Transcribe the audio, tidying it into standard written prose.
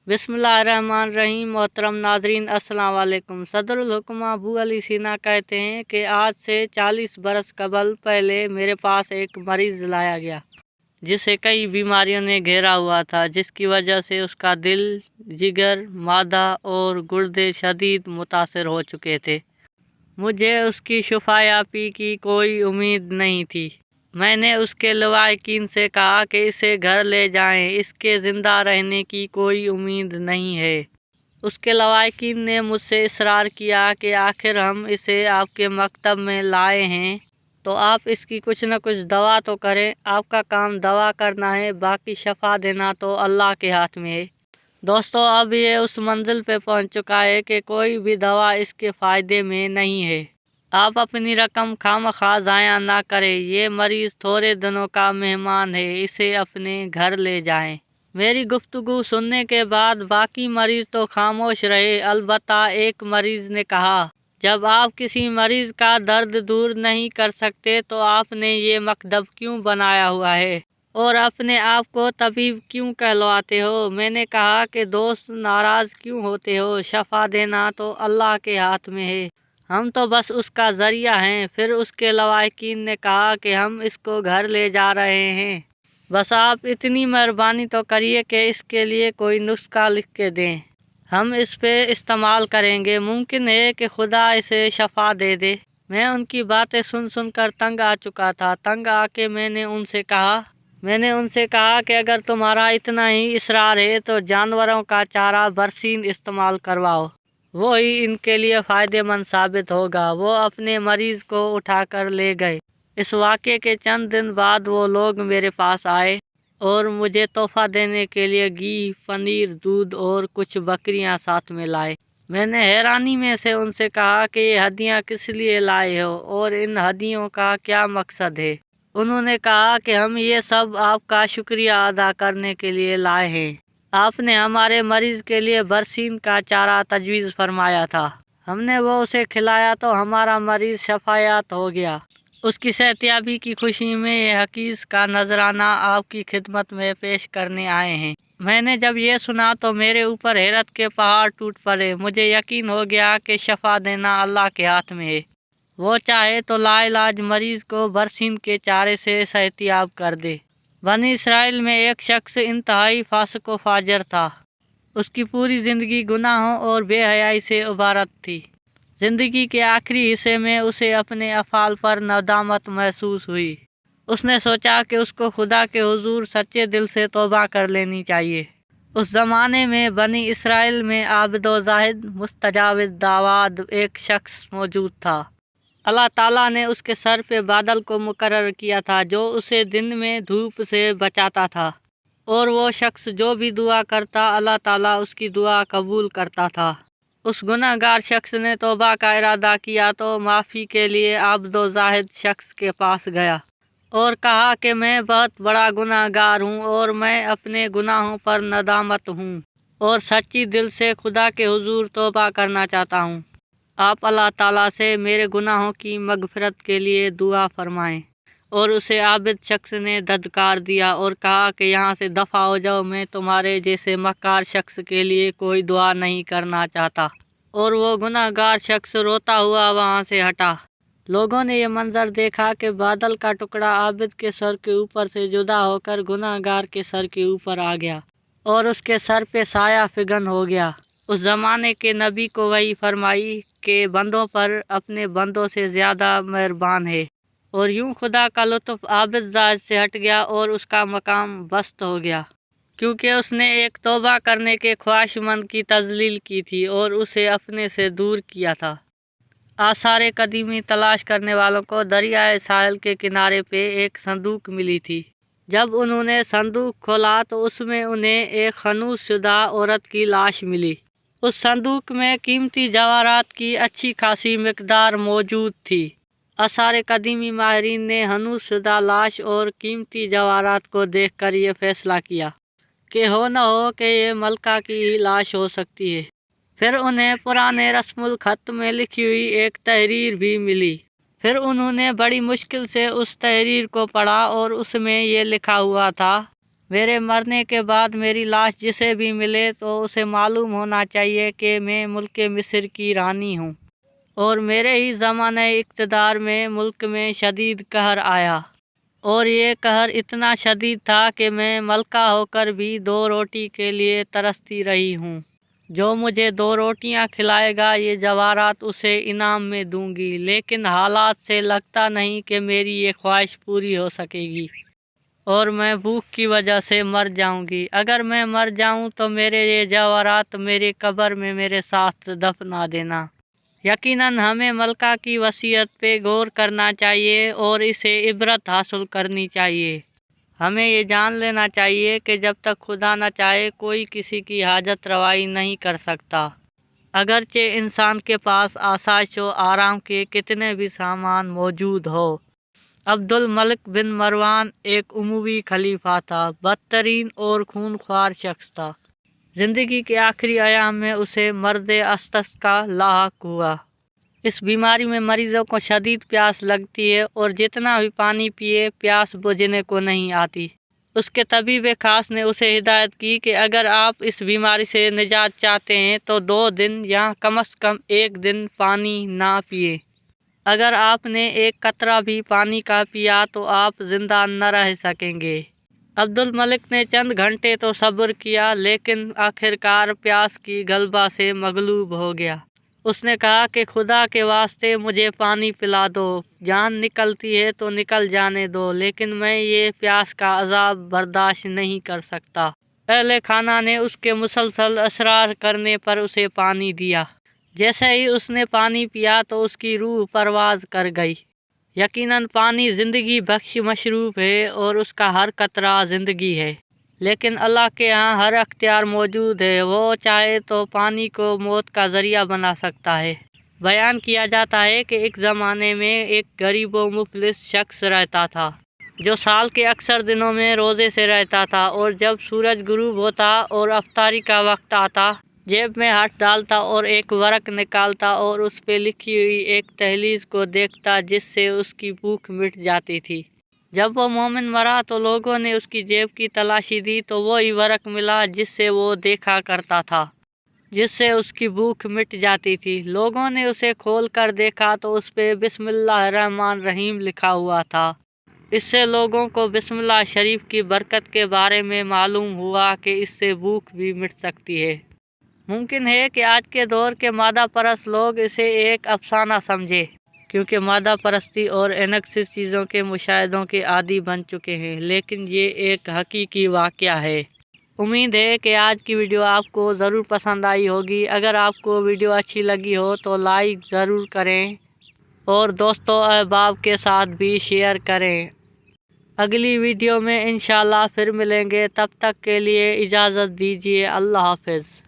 बिस्मिल्लाहिर्रहमानिर्रहीम। मोहतरम नाजरीन, अस्सलाम वालेकुम। सदरुल हुक्मा अबू अली सीना कहते हैं कि आज से 40 बरस कबल पहले मेरे पास एक मरीज़ लाया गया जिसे कई बीमारियों ने घेरा हुआ था, जिसकी वजह से उसका दिल, जिगर, मादा और गुर्दे शदीद मुतासर हो चुके थे। मुझे उसकी शिफायाबी की कोई उम्मीद नहीं थी। मैंने उसके लवाहिकीन से कहा कि इसे घर ले जाएं, इसके ज़िंदा रहने की कोई उम्मीद नहीं है। उसके लवाहिकीन ने मुझसे इसरार किया कि आखिर हम इसे आपके मकतब में लाए हैं, तो आप इसकी कुछ न कुछ दवा तो करें। आपका काम दवा करना है, बाकी शफा देना तो अल्लाह के हाथ में है। दोस्तों, अब ये उस मंजिल पे पहुंच चुका है कि कोई भी दवा इसके फ़ायदे में नहीं है। आप अपनी रकम खामखा ज़ाया ना करें। ये मरीज़ थोड़े दिनों का मेहमान है, इसे अपने घर ले जाएं। मेरी गुफ्तगू सुनने के बाद बाकी मरीज़ तो खामोश रहे। अलबत्ता एक मरीज़ ने कहा, जब आप किसी मरीज़ का दर्द दूर नहीं कर सकते तो आपने ये मकतब क्यों बनाया हुआ है और अपने आप को तबीब क्यों कहलवाते हो? मैंने कहा कि दोस्त, नाराज़ क्यों होते हो? शफा देना तो अल्लाह के हाथ में है, हम तो बस उसका ज़रिया हैं। फिर उसके लवाहिकीन ने कहा कि हम इसको घर ले जा रहे हैं, बस आप इतनी मेहरबानी तो करिए कि इसके लिए कोई नुस्खा लिख के दें, हम इस पे इस्तेमाल करेंगे। मुमकिन है कि खुदा इसे शफा दे दे। मैं उनकी बातें सुन सुन कर तंग आ चुका था। तंग आके मैंने उनसे कहा कि अगर तुम्हारा इतना ही इसरार है तो जानवरों का चारा बरसीन इस्तेमाल करवाओ, वो ही इनके लिए फ़ायदेमंद साबित होगा। वो अपने मरीज़ को उठाकर ले गए। इस वाक़े के चंद दिन बाद वो लोग मेरे पास आए और मुझे तोहफ़ा देने के लिए घी, पनीर, दूध और कुछ बकरियां साथ में लाए। मैंने हैरानी में से उनसे कहा कि ये हदियाँ किस लिए लाए हो और इन हदियों का क्या मकसद है? उन्होंने कहा कि हम ये सब आपका शुक्रिया अदा करने के लिए लाए हैं। आपने हमारे मरीज़ के लिए बरसीन का चारा तजवीज़ फरमाया था, हमने वो उसे खिलाया तो हमारा मरीज़ शफायात हो गया। उसकी सेहतियाबी की खुशी में ये हकीस का नजराना आपकी खिदमत में पेश करने आए हैं। मैंने जब ये सुना तो मेरे ऊपर हैरत के पहाड़ टूट पड़े। मुझे यकीन हो गया कि शफा देना अल्लाह के हाथ में है। वो चाहे तो लाइलाज मरीज़ को बरसीन के चारे से सेहतियाब कर दे। बनी इसराइल में एक शख्स इंतहाई फासिक व फाजर था। उसकी पूरी ज़िंदगी गुनाहों और बेहयाई से इबारत थी। ज़िंदगी के आखिरी हिस्से में उसे अपने अफ़ाल पर नदामत महसूस हुई। उसने सोचा कि उसको खुदा के हुजूर सच्चे दिल से तौबा कर लेनी चाहिए। उस ज़माने में बनी इसराइल में आबिद व ज़ाहिद मुस्तजाब दावाद एक शख्स मौजूद था। अल्लाह ताला ने उसके सर पे बादल को मुकर्रर किया था जो उसे दिन में धूप से बचाता था, और वो शख्स जो भी दुआ करता अल्लाह ताला उसकी दुआ कबूल करता था। उस गुनहगार शख्स ने तौबा का इरादा किया तो माफ़ी के लिए आबिद ज़ाहिद शख्स के पास गया और कहा कि मैं बहुत बड़ा गुनहगार हूँ और मैं अपने गुनाहों पर नदामत हूँ और सच्ची दिल से खुदा के हुजूर तौबा करना चाहता हूँ। आप अल्लाह ताला से मेरे गुनाहों की मगफिरत के लिए दुआ फरमाएं। और उसे आबिद शख्स ने धदकार दिया और कहा कि यहाँ से दफ़ा हो जाओ, मैं तुम्हारे जैसे मक्कार शख्स के लिए कोई दुआ नहीं करना चाहता। और वो गुनाहगार शख्स रोता हुआ वहाँ से हटा। लोगों ने यह मंजर देखा कि बादल का टुकड़ा आबिद के सर के ऊपर से जुदा होकर गुनाहगार के सर के ऊपर आ गया और उसके सर पे साया फिगन हो गया। उस ज़माने के नबी को वही फरमाई कि बंदों पर अपने बंदों से ज़्यादा मेहरबान है। और यूं खुदा का लुत्फ़ आबिद ज़ाहिद से हट गया और उसका मकाम बस्त हो गया, क्योंकि उसने एक तौबा करने के ख्वाहिशमंद की तज़लील की थी और उसे अपने से दूर किया था। आसारे कदीमी तलाश करने वालों को दरियाए साहिल के किनारे पे एक संदूक मिली थी। जब उन्होंने संदूक खोला तो उसमें उन्हें एक खनूस शुदा औरत की लाश मिली। उस संदूक में कीमती जवाहरात की अच्छी खासी मिकदार मौजूद थी। आसारे कदीमी माहिरीन ने हनूस शुदा लाश और कीमती जवाहरात को देखकर ये फैसला किया कि हो न हो कि ये मलका की ही लाश हो सकती है। फिर उन्हें पुराने रस्मुल खत में लिखी हुई एक तहरीर भी मिली। फिर उन्होंने बड़ी मुश्किल से उस तहरीर को पढ़ा और उसमें ये लिखा हुआ था میرے مرنے کے بعد میری لاش جسے بھی ملے تو اسے معلوم ہونا چاہیے کہ میں ملک مصر کی رانی ہوں اور میرے ہی زمانہ اقتدار میں ملک میں شدید قہر آیا، اور یہ قہر اتنا شدید تھا کہ میں ملکہ ہو کر بھی 2 روٹی کے لیے ترستی رہی ہوں۔ جو مجھے 2 روٹیاں کھلائے گا یہ جواہرات اسے انعام میں دوں گی، لیکن حالات سے لگتا نہیں کہ میری یہ خواہش پوری ہو سکے گی اور میں بھوک کی وجہ سے مر جاؤں گی۔ اگر میں مر جاؤں تو میرے یہ جواہرات میرے قبر میں میرے ساتھ دفنا دینا۔ یقیناً ہمیں ملکہ کی وصیت پہ غور کرنا چاہیے اور اسے عبرت حاصل کرنی چاہیے۔ ہمیں یہ جان لینا چاہیے کہ جب تک خدا نہ چاہے کوئی کسی کی حاجت روائی نہیں کر سکتا، اگرچہ انسان کے پاس آسائش و آرام کے کتنے بھی سامان موجود ہو۔ عبد الملک بن مروان ایک اموی خلیفہ تھا، بدترین اور خونخوار شخص تھا۔ زندگی کے آخری ایام میں اسے مرض استسقا لاحق ہوا۔ اس بیماری میں مریضوں کو شدید پیاس لگتی ہے اور جتنا بھی پانی پیے پیاس بجھنے کو نہیں آتی۔ اس کے طبیب خاص نے اسے ہدایت کی کہ اگر آپ اس بیماری سے نجات چاہتے ہیں تو 2 دن یا کم از کم 1 دن پانی نہ پیے۔ اگر آپ نے 1 قطرہ بھی پانی کا پیا تو آپ زندہ نہ رہ سکیں گے۔ عبد الملک نے چند گھنٹے تو صبر کیا، لیکن آخرکار پیاس کی غلبہ سے مغلوب ہو گیا۔ اس نے کہا کہ خدا کے واسطے مجھے پانی پلا دو، جان نکلتی ہے تو نکل جانے دو، لیکن میں یہ پیاس کا عذاب برداشت نہیں کر سکتا۔ اہل خانہ نے اس کے مسلسل اصرار کرنے پر اسے پانی دیا۔ جیسے ہی اس نے پانی پیا تو اس کی روح پرواز کر گئی۔ یقیناً پانی زندگی بخش مشروب ہے اور اس کا ہر قطرہ زندگی ہے، لیکن اللہ کے ہاں ہر اختیار موجود ہے، وہ چاہے تو پانی کو موت کا ذریعہ بنا سکتا ہے۔ بیان کیا جاتا ہے کہ ایک زمانے میں ایک غریب و مفلس شخص رہتا تھا جو سال کے اکثر دنوں میں روزے سے رہتا تھا، اور جب سورج غروب ہوتا اور افطاری کا وقت آتا جیب میں ہاتھ ڈالتا اور ایک ورق نکالتا اور اس پہ لکھی ہوئی ایک تحریر کو دیکھتا جس سے اس کی بھوک مٹ جاتی تھی۔ جب وہ مومن مرا تو لوگوں نے اس کی جیب کی تلاشی دی تو وہی ورق ملا جس سے وہ دیکھا کرتا تھا، جس سے اس کی بھوک مٹ جاتی تھی۔ لوگوں نے اسے کھول کر دیکھا تو اس پہ بسم اللہ الرحمن الرحیم لکھا ہوا تھا۔ اس سے لوگوں کو بسم اللہ شریف کی برکت کے بارے میں معلوم ہوا کہ اس سے بھوک بھی مٹ سکتی ہے۔ ممکن ہے کہ آج کے دور کے مادہ پرست لوگ اسے ایک افسانہ سمجھے، کیونکہ مادہ پرستی اور انکسس چیزوں کے مشاہدوں کے عادی بن چکے ہیں، لیکن یہ ایک حقیقی واقعہ ہے۔ امید ہے کہ آج کی ویڈیو آپ کو ضرور پسند آئی ہوگی۔ اگر آپ کو ویڈیو اچھی لگی ہو تو لائک ضرور کریں اور دوستوں احباب کے ساتھ بھی شیئر کریں۔ اگلی ویڈیو میں انشاءاللہ پھر ملیں گے، تب تک کے لیے اجازت دیجیے۔ اللہ حافظ۔